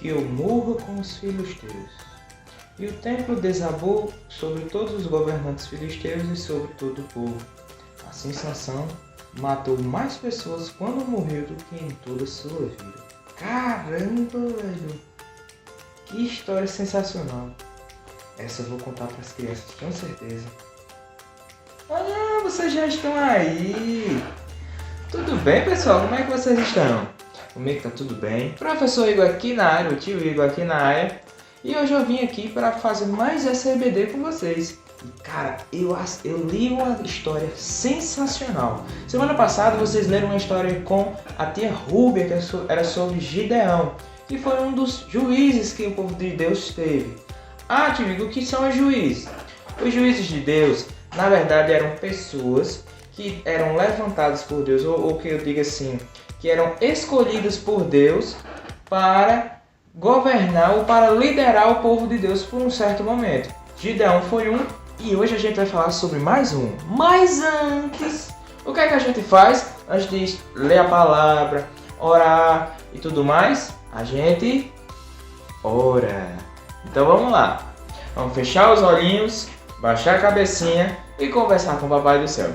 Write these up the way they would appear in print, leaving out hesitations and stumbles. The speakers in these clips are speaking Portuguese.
que eu morra com os filisteus. E o templo desabou sobre todos os governantes filisteus e sobre todo o povo. Assim Sansão matou mais pessoas quando morreu do que em toda a sua vida. Caramba, velho! Que história sensacional! Essa eu vou contar para as crianças, com certeza. Ah, vocês já estão aí! Tudo bem, pessoal? Como é que vocês estão? Comigo tá tudo bem. Professor Igor aqui na área, o tio Igor aqui na área. E hoje eu vim aqui para fazer mais essa EBD com vocês. E cara, eu li uma história sensacional. Semana passada vocês leram uma história com a tia Rúbia, que era sobre Gideão, que foi um dos juízes que o povo de Deus teve. Ah, tio Igor, o que são os juízes? Os juízes de Deus, na verdade, eram pessoas que eram levantadas por Deus, ou que eu diga assim, que eram escolhidas por Deus para governar ou para liderar o povo de Deus por um certo momento. Gideão foi um, e hoje a gente vai falar sobre mais um. Mas antes, o que é que a gente faz? Antes de ler a palavra, orar e tudo mais, a gente ora. Então vamos lá. Vamos fechar os olhinhos, baixar a cabecinha e conversar com o Papai do Céu.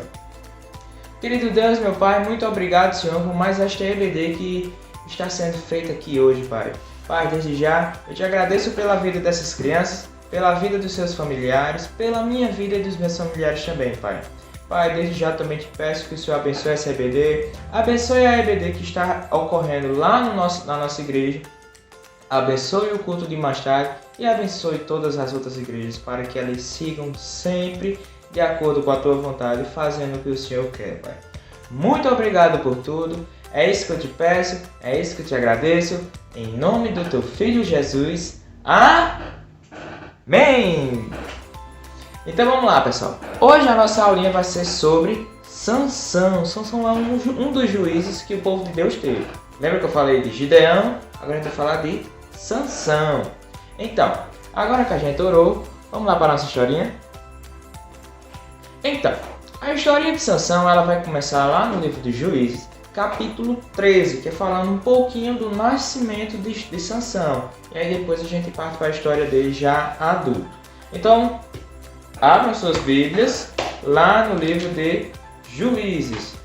Querido Deus, meu Pai, muito obrigado, Senhor, por mais esta EBD que está sendo feita aqui hoje, Pai. Pai, desde já, eu te agradeço pela vida dessas crianças, pela vida dos seus familiares, pela minha vida e dos meus familiares também, Pai. Pai, desde já também te peço que o Senhor abençoe essa EBD, abençoe a EBD que está ocorrendo lá na nossa igreja, abençoe o culto de mais tarde e abençoe todas as outras igrejas para que elas sigam sempre de acordo com a tua vontade, fazendo o que o Senhor quer, Pai. Muito obrigado por tudo, é isso que eu te peço, é isso que eu te agradeço, em nome do teu Filho Jesus, amém! Então vamos lá, pessoal. Hoje a nossa aulinha vai ser sobre Sansão. Sansão é um dos juízes que o povo de Deus teve. Lembra que eu falei de Gideão? Agora a gente vai falar de Sansão. Então, agora que a gente orou, vamos lá para a nossa historinha? Então, a historinha de Sansão ela vai começar lá no livro dos Juízes, capítulo 13, que é falando um pouquinho do nascimento de Sansão. E aí depois a gente parte para a história dele já adulto. Então, abram suas Bíblias lá no livro de Juízes.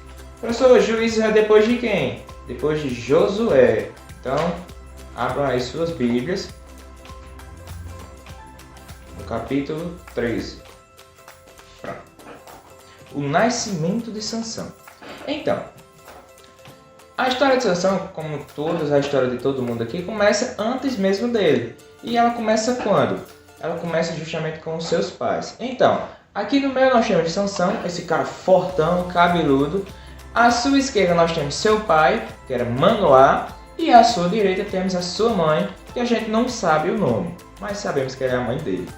Professor, Juízes é depois de quem? Depois de Josué. Então, abram aí suas Bíblias no capítulo 13. Pronto. O nascimento de Sansão. Então, a história de Sansão, como todas a história de todo mundo aqui, começa antes mesmo dele. E ela começa quando? Ela começa justamente com os seus pais. Então, aqui no meio nós temos Sansão, esse cara fortão, cabeludo. À sua esquerda nós temos seu pai, que era Manoá. E à sua direita temos a sua mãe, que a gente não sabe o nome, mas sabemos que ela é a mãe dele.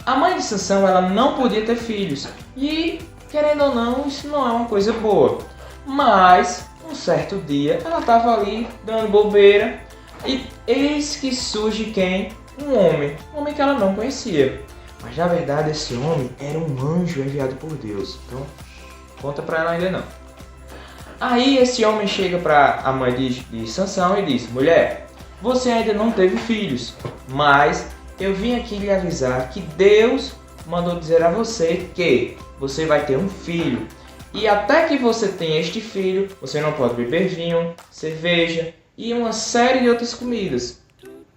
A mãe de Sansão, ela não podia ter filhos. E, querendo ou não, isso não é uma coisa boa. Mas, um certo dia, ela estava ali dando bobeira. E eis que surge quem? Um homem que ela não conhecia. Mas na verdade esse homem era um anjo enviado por Deus. Então, conta pra ela ainda não. Aí esse homem chega para a mãe de Sansão e diz: mulher, você ainda não teve filhos, mas eu vim aqui lhe avisar que Deus mandou dizer a você que você vai ter um filho. E até que você tenha este filho, você não pode beber vinho, cerveja e uma série de outras comidas.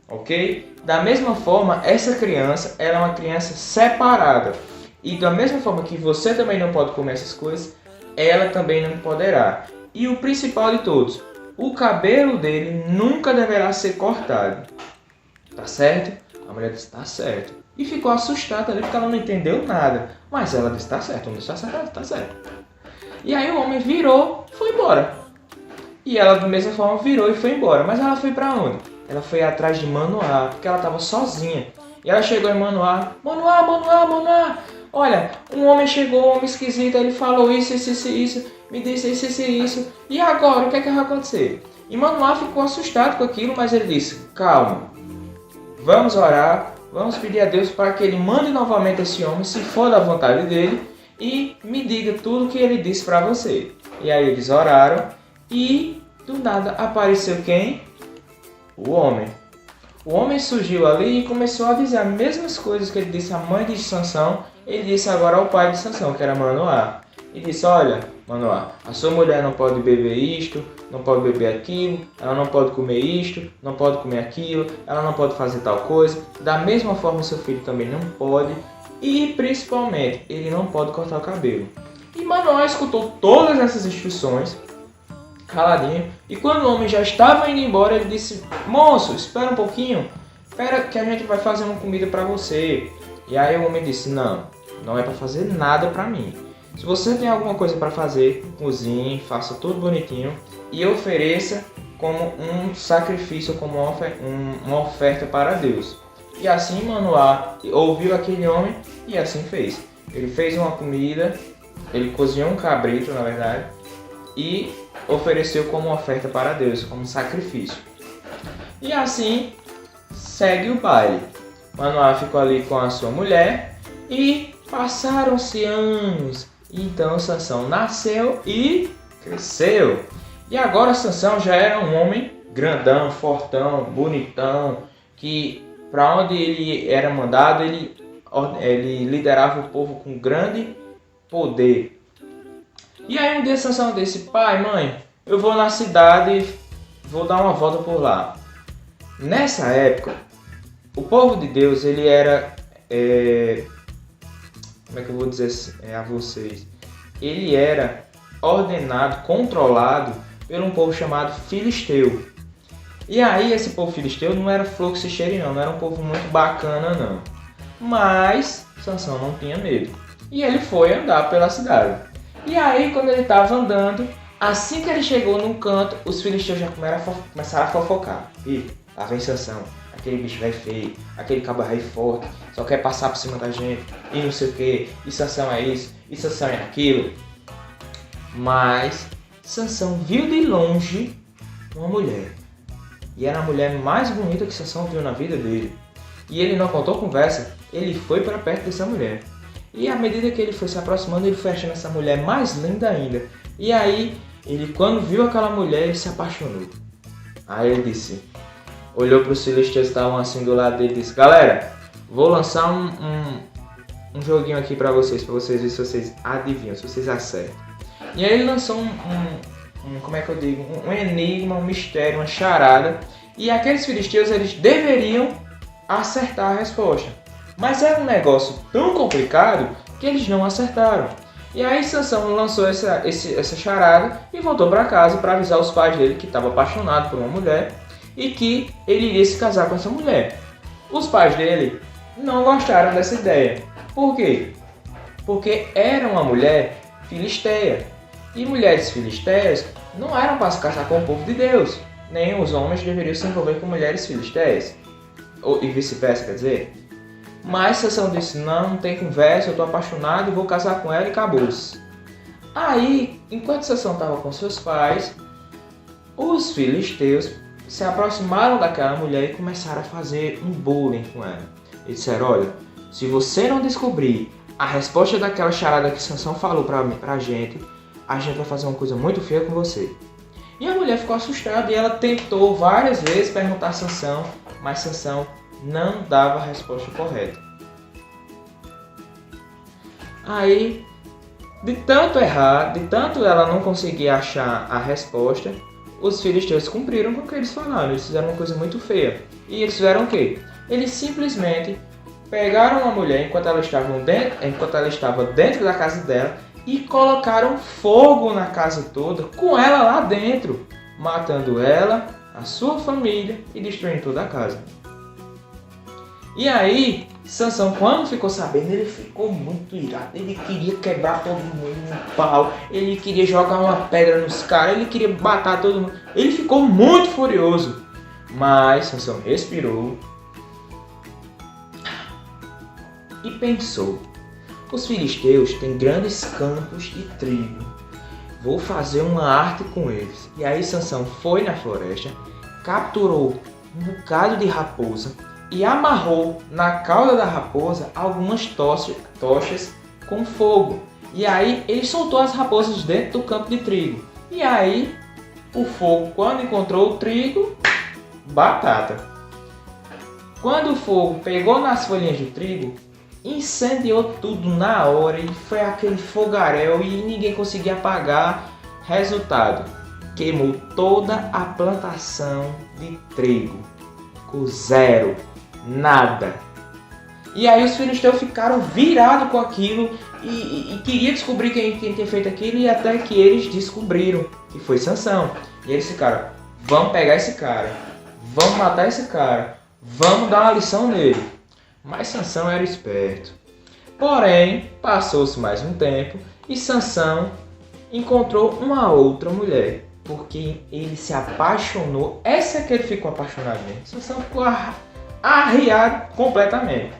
Ok? Da mesma forma, essa criança ela é uma criança separada. E da mesma forma que você também não pode comer essas coisas, ela também não poderá. E o principal de todos, o cabelo dele nunca deverá ser cortado. Tá certo? A mulher disse, tá certo. E ficou assustada ali porque ela não entendeu nada. Mas ela disse, tá certo, não está certo, tá certo. E aí o homem virou e foi embora. E ela da mesma forma virou e foi embora. Mas ela foi para onde? Ela foi atrás de Manoá, porque ela estava sozinha. E ela chegou em Manoá. Manoá. Olha, um homem chegou, um homem esquisito, ele falou isso, me disse isso. E agora, o que é que vai acontecer? E Manoá ficou assustado com aquilo, mas ele disse, calma, vamos orar, vamos pedir a Deus para que ele mande novamente esse homem, se for da vontade dele, e me diga tudo o que ele disse para você. E aí eles oraram e do nada apareceu quem? O homem. O homem surgiu ali e começou a dizer as mesmas coisas que ele disse à mãe de Sansão, ele disse agora ao pai de Sansão, que era Manoá. E disse, olha, Manoá, a sua mulher não pode beber isto, não pode beber aquilo, ela não pode comer isto, não pode comer aquilo, ela não pode fazer tal coisa. Da mesma forma, seu filho também não pode. E, principalmente, ele não pode cortar o cabelo. E Manoá escutou todas essas instruções, caladinho. E quando o homem já estava indo embora, ele disse, moço, espera um pouquinho, espera que a gente vai fazer uma comida para você. E aí o homem disse, não, não é para fazer nada para mim. Se você tem alguma coisa para fazer, cozinhe, faça tudo bonitinho e ofereça como um sacrifício, como uma oferta para Deus. E assim Manoá ouviu aquele homem e assim fez. Ele fez uma comida, ele cozinhou um cabrito, na verdade, e ofereceu como oferta para Deus, como sacrifício. E assim segue o baile. Manoá ficou ali com a sua mulher e passaram-se anos. Então Sansão nasceu e cresceu. E agora Sansão já era um homem grandão, fortão, bonitão, que para onde ele era mandado, ele liderava o povo com grande poder. E aí um dia Sansão disse, pai, mãe, eu vou na cidade, vou dar uma volta por lá. Nessa época, o povo de Deus, ele era, como é que eu vou dizer a vocês? Ele era ordenado, controlado por um povo chamado Filisteu. E aí esse povo filisteu não era flor que se cheire não era um povo muito bacana não. Mas Sansão não tinha medo. E ele foi andar pela cidade. E aí quando ele estava andando, assim que ele chegou num canto, os filisteus já começaram a fofocar. E lá vem Sansão, aquele bicho velho feio, aquele cabo rei forte, só quer passar por cima da gente, e não sei o que, e Sansão é isso, e Sansão é aquilo. Mas Sansão viu de longe uma mulher. E era a mulher mais bonita que Sansão viu na vida dele. E ele não contou conversa, ele foi para perto dessa mulher. E à medida que ele foi se aproximando, ele foi achando essa mulher mais linda ainda. E aí, ele quando viu aquela mulher, ele se apaixonou. Aí ele disse, olhou para os filisteus que estavam assim do lado dele e disse, galera, vou lançar um joguinho aqui para vocês verem se vocês adivinham, se vocês acertam. E aí ele lançou como é que eu digo, um enigma, um mistério, uma charada. E aqueles filisteus, eles deveriam acertar a resposta. Mas era um negócio tão complicado que eles não acertaram. E aí Sansão lançou essa charada e voltou para casa para avisar os pais dele que estava apaixonado por uma mulher e que ele iria se casar com essa mulher. Os pais dele não gostaram dessa ideia. Por quê? Porque era uma mulher filisteia. E mulheres filisteias não eram para se casar com o povo de Deus. Nem os homens deveriam se envolver com mulheres filisteias. E vice-versa, quer dizer. Mas Sansão disse, não tem conversa, eu estou apaixonado e vou casar com ela e acabou-se. Aí, enquanto Sansão estava com seus pais, os filisteus se aproximaram daquela mulher e começaram a fazer um bullying com ela. Eles disseram, olha, se você não descobrir a resposta daquela charada que Sansão falou pra gente, a gente vai fazer uma coisa muito feia com você. E a mulher ficou assustada e ela tentou várias vezes perguntar a Sansão, mas Sansão não dava a resposta correta. Aí, de tanto errar, de tanto ela não conseguir achar a resposta, os filisteus cumpriram com o que eles falaram. Eles fizeram uma coisa muito feia. E eles fizeram o quê? Eles simplesmente pegaram a mulher enquanto ela estava dentro da casa dela e colocaram fogo na casa toda, com ela lá dentro, matando ela, a sua família e destruindo toda a casa. E aí, Sansão, quando ficou sabendo, ele ficou muito irado. Ele queria quebrar todo mundo no pau, ele queria jogar uma pedra nos caras, ele queria matar todo mundo. Ele ficou muito furioso. Mas Sansão respirou e pensou, os filisteus têm grandes campos de trigo, vou fazer uma arte com eles. E aí Sansão foi na floresta, capturou um bocado de raposa e amarrou na cauda da raposa algumas tochas com fogo. E aí ele soltou as raposas dentro do campo de trigo. E aí o fogo, quando encontrou o trigo, batata. Quando o fogo pegou nas folhinhas de trigo, incendiou tudo na hora e foi aquele fogaréu e ninguém conseguia apagar. Resultado, queimou toda a plantação de trigo. Com zero, nada. E aí os filisteus ficaram virados com aquilo e queriam descobrir quem tinha feito aquilo, e até que eles descobriram que foi Sansão. E eles ficaram, vamos pegar esse cara, vamos matar esse cara, vamos dar uma lição nele. Mas Sansão era esperto. Porém, passou-se mais um tempo e Sansão encontrou uma outra mulher, porque ele se apaixonou. Essa é que ele ficou apaixonado mesmo. Sansão ficou arriado completamente.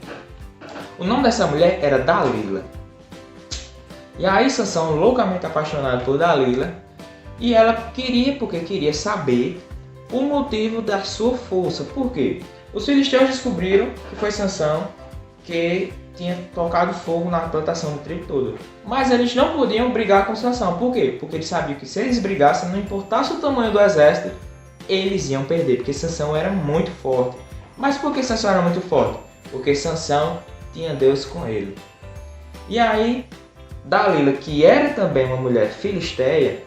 O nome dessa mulher era Dalila. E aí Sansão, loucamente apaixonado por Dalila, e ela queria saber o motivo da sua força. Por quê? Os filisteus descobriram que foi Sansão que tinha tocado fogo na plantação do trigo todo. Mas eles não podiam brigar com Sansão. Por quê? Porque eles sabiam que se eles brigassem, não importasse o tamanho do exército, eles iam perder, porque Sansão era muito forte. Mas por que Sansão era muito forte? Porque Sansão tinha Deus com ele. E aí, Dalila, que era também uma mulher filisteia,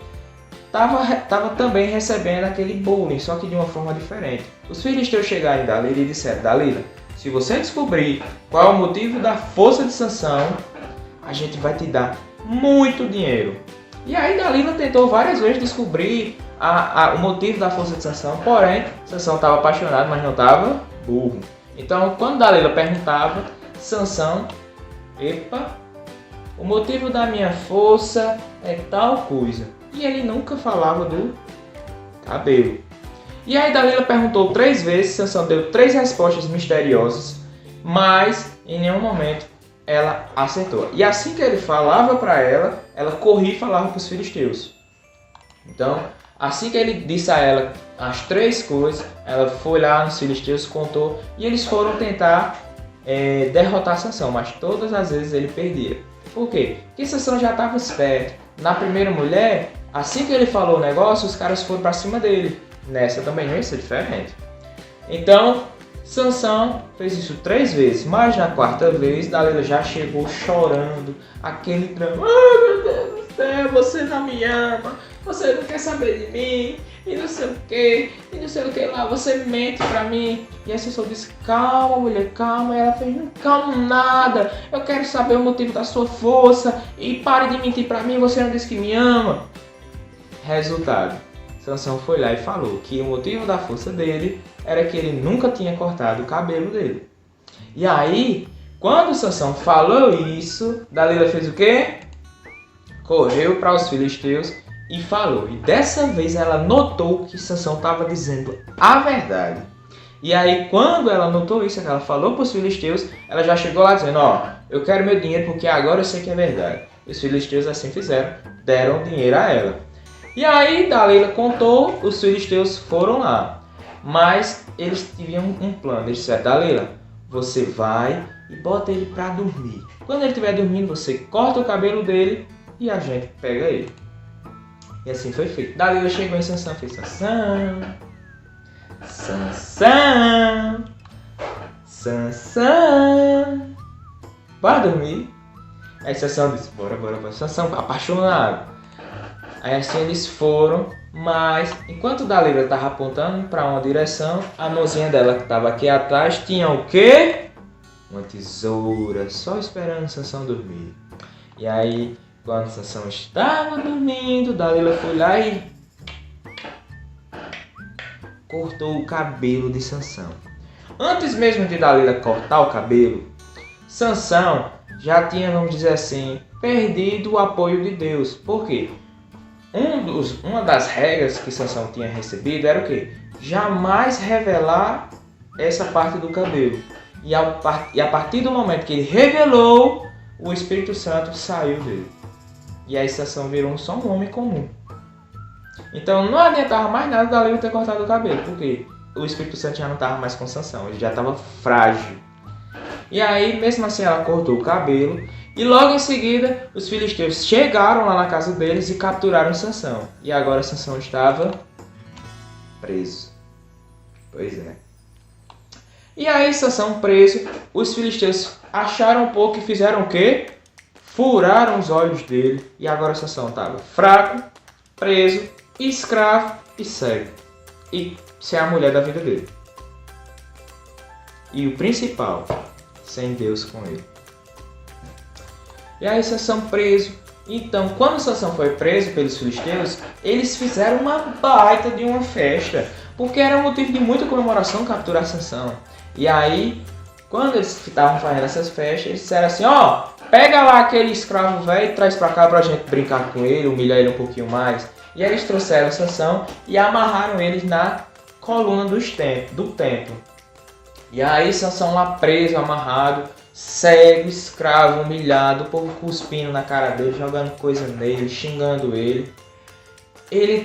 estava também recebendo aquele bullying, só que de uma forma diferente. Os filisteus chegaram em Dalila e disseram, Dalila, se você descobrir qual é o motivo da força de Sansão, a gente vai te dar muito dinheiro. E aí Dalila tentou várias vezes descobrir o motivo da força de Sansão, porém, Sansão estava apaixonado, mas não estava burro. Então, quando Dalila perguntava, Sansão, o motivo da minha força é tal coisa. E ele nunca falava do cabelo. E aí Dalila perguntou 3 vezes, Sansão deu 3 respostas misteriosas, mas em nenhum momento ela acertou. E assim que ele falava para ela, ela corria e falava para os filisteus. Então, assim que ele disse a ela as 3 coisas, ela foi lá nos filisteus, contou, e eles foram tentar derrotar Sansão, mas todas as vezes ele perdia. Por quê? Porque Sansão já estava esperto. Na primeira mulher, assim que ele falou o negócio, os caras foram para cima dele. Nessa também não ia ser diferente. Então, Sansão fez isso 3 vezes, mas na 4ª vez, Dalila já chegou chorando, aquele drama. Ah, meu Deus do céu, você não me ama, você não quer saber de mim, e não sei o que, e não sei o que lá, você mente pra mim. E aí Sansão disse, calma mulher, calma. E ela fez, não calma nada, eu quero saber o motivo da sua força, e pare de mentir pra mim, você não disse que me ama. Resultado, Sansão foi lá e falou que o motivo da força dele era que ele nunca tinha cortado o cabelo dele. E aí, quando Sansão falou isso, Dalila fez o quê? Correu para os filisteus e falou. E dessa vez ela notou que Sansão estava dizendo a verdade. E aí, quando ela notou isso, que ela falou para os filisteus, ela já chegou lá dizendo, eu quero meu dinheiro porque agora eu sei que é verdade. Os filisteus assim fizeram, deram dinheiro a ela. E aí Dalila contou, os filisteus foram lá, mas eles tinham um plano. Eles disseram, Dalila, você vai e bota ele para dormir. Quando ele estiver dormindo, você corta o cabelo dele e a gente pega ele. E assim foi feito. Dalila chegou em Sansão, fez Sansão, Sansão, Sansão, bora dormir. Aí Sansão disse, bora. Sansão apaixonado. Aí assim eles foram, mas enquanto Dalila estava apontando para uma direção, a mãozinha dela que estava aqui atrás tinha o quê? Uma tesoura, só esperando Sansão dormir. E aí, quando Sansão estava dormindo, Dalila foi lá e cortou o cabelo de Sansão. Antes mesmo de Dalila cortar o cabelo, Sansão já tinha, vamos dizer assim, perdido o apoio de Deus. Por quê? Uma das regras que Sansão tinha recebido era o quê? Jamais revelar essa parte do cabelo. E a partir do momento que ele revelou, o Espírito Santo saiu dele. E aí Sansão virou só um homem comum. Então não adiantava mais nada Dalila ter cortado o cabelo, porque o Espírito Santo já não estava mais com Sansão, ele já estava frágil. E aí, mesmo assim, ela cortou o cabelo. E logo em seguida, os filisteus chegaram lá na casa deles e capturaram Sansão. E agora Sansão estava preso. Pois é. E aí Sansão preso, os filisteus acharam um pouco e fizeram o quê? Furaram os olhos dele. E agora Sansão estava fraco, preso, escravo e cego. E sem a mulher da vida dele. E o principal, sem Deus com ele. E aí Sansão preso. Então, quando Sansão foi preso pelos filisteus, eles fizeram uma baita de uma festa, porque era um motivo de muita comemoração capturar Sansão. E aí, quando eles estavam fazendo essas festas, eles disseram assim, ó, pega lá aquele escravo velho e traz pra cá pra gente brincar com ele, humilhar ele um pouquinho mais. E aí eles trouxeram Sansão e amarraram eles na coluna do templo. E aí Sansão lá preso, amarrado, cego, escravo, humilhado, o povo cuspindo na cara dele, jogando coisa nele, xingando ele. Ele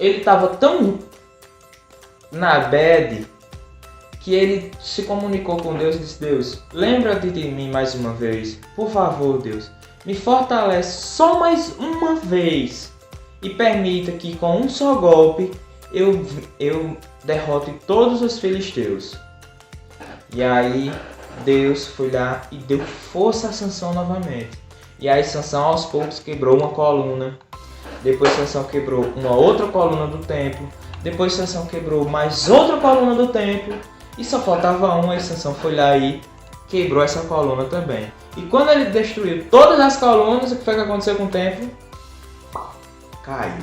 estava tão na bad que ele se comunicou com Deus e disse, Deus, lembra-te de mim mais uma vez. Por favor, Deus, me fortalece só mais uma vez e permita que com um só golpe eu derrote todos os filisteus. E aí Deus foi lá e deu força a Sansão novamente. E aí Sansão aos poucos quebrou uma coluna. Depois Sansão quebrou uma outra coluna do templo. Depois Sansão quebrou mais outra coluna do templo. E só faltava uma e Sansão foi lá e quebrou essa coluna também. E quando ele destruiu todas as colunas, o que foi que aconteceu com o templo? Caiu.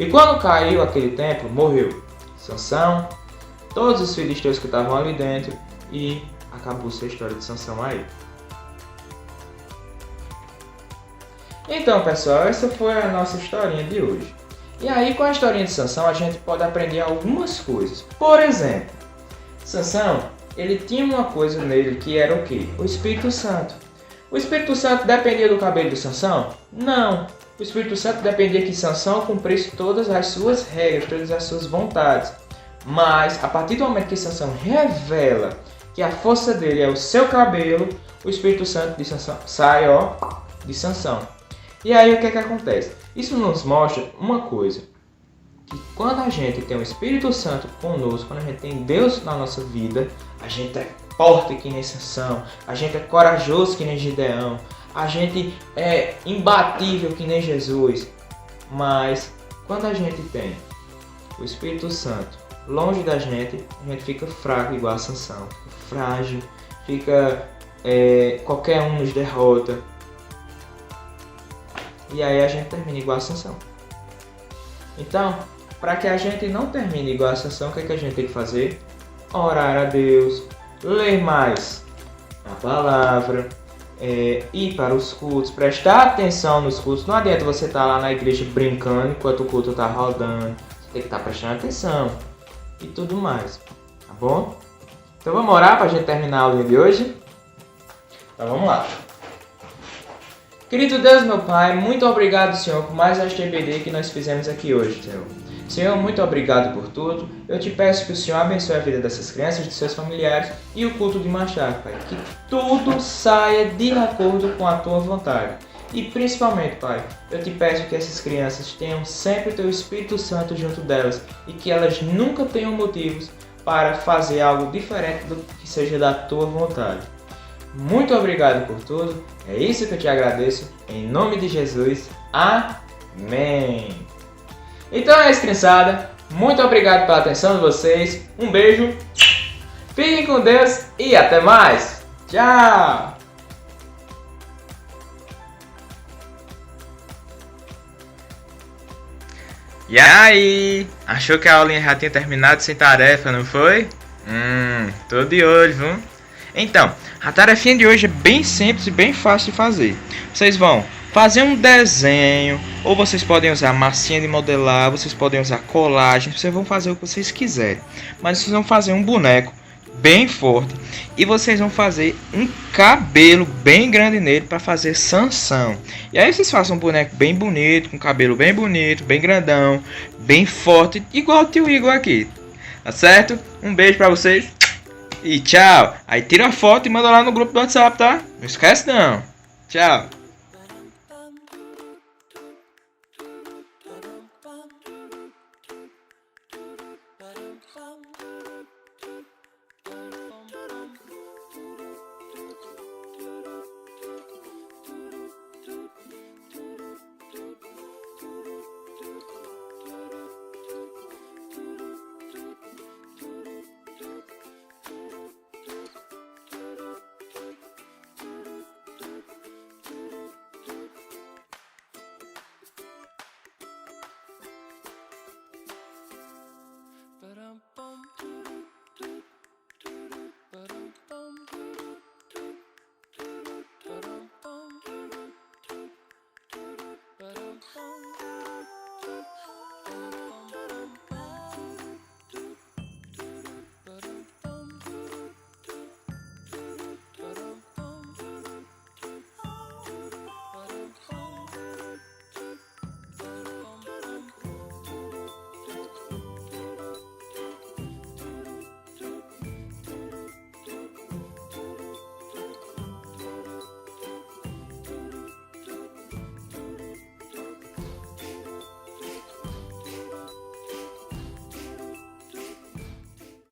E quando caiu aquele templo, morreu Sansão, todos os filisteus que estavam ali dentro e acabou-se a história de Sansão aí. Então, pessoal, essa foi a nossa historinha de hoje. E aí, com a historinha de Sansão, a gente pode aprender algumas coisas. Por exemplo, Sansão, ele tinha uma coisa nele que era o quê? O Espírito Santo. O Espírito Santo dependia do cabelo de Sansão? Não. O Espírito Santo dependia que Sansão cumprisse todas as suas regras, todas as suas vontades. Mas, a partir do momento que Sansão revela que a força dele é o seu cabelo, o Espírito Santo de Sansão sai, de Sansão. E aí, o que é que acontece? Isso nos mostra uma coisa, que quando a gente tem o Espírito Santo conosco, quando a gente tem Deus na nossa vida, a gente é forte que nem Sansão, a gente é corajoso que nem Gideão, a gente é imbatível que nem Jesus. Mas quando a gente tem o Espírito Santo longe da gente, a gente fica fraco igual a Sansão, frágil, qualquer um nos derrota. E aí a gente termina igual a Sansão. Então, para que a gente não termine igual a Sansão, o que é que a gente tem que fazer? Orar a Deus, ler mais a palavra, ir para os cultos, prestar atenção nos cultos. Não adianta você estar lá na igreja brincando enquanto o culto está rodando. Você tem que estar prestando atenção e tudo mais, tá bom? Então vamos orar para a gente terminar a aula de hoje? Então vamos lá. Querido Deus, meu Pai, muito obrigado, Senhor, por mais esta EBD que nós fizemos aqui hoje, Senhor. Senhor, muito obrigado por tudo. Eu te peço que o Senhor abençoe a vida dessas crianças, de seus familiares e o culto de Machado, Pai. Que tudo saia de acordo com a Tua vontade. E principalmente, Pai, eu te peço que essas crianças tenham sempre o Teu Espírito Santo junto delas e que elas nunca tenham motivos para fazer algo diferente do que seja da Tua vontade. Muito obrigado por tudo. É isso que eu te agradeço. Em nome de Jesus. Amém. Então é isso, criançada. Muito obrigado pela atenção de vocês. Um beijo. Fiquem com Deus e até mais. Tchau. E aí? Achou que a aulinha já tinha terminado sem tarefa, não foi? Tô de olho, viu? Então, a tarefinha de hoje é bem simples e bem fácil de fazer. Vocês vão fazer um desenho, ou vocês podem usar massinha de modelar, vocês podem usar colagem, vocês vão fazer o que vocês quiserem. Mas vocês vão fazer um boneco bem forte e vocês vão fazer um cabelo bem grande nele para fazer Sansão. E aí vocês façam um boneco bem bonito, com cabelo bem bonito, bem grandão, bem forte, igual o tio Igor aqui. Tá certo? Um beijo para vocês. E tchau. Aí tira a foto e manda lá no grupo do WhatsApp, tá? Não esquece não. Tchau. bum, bum.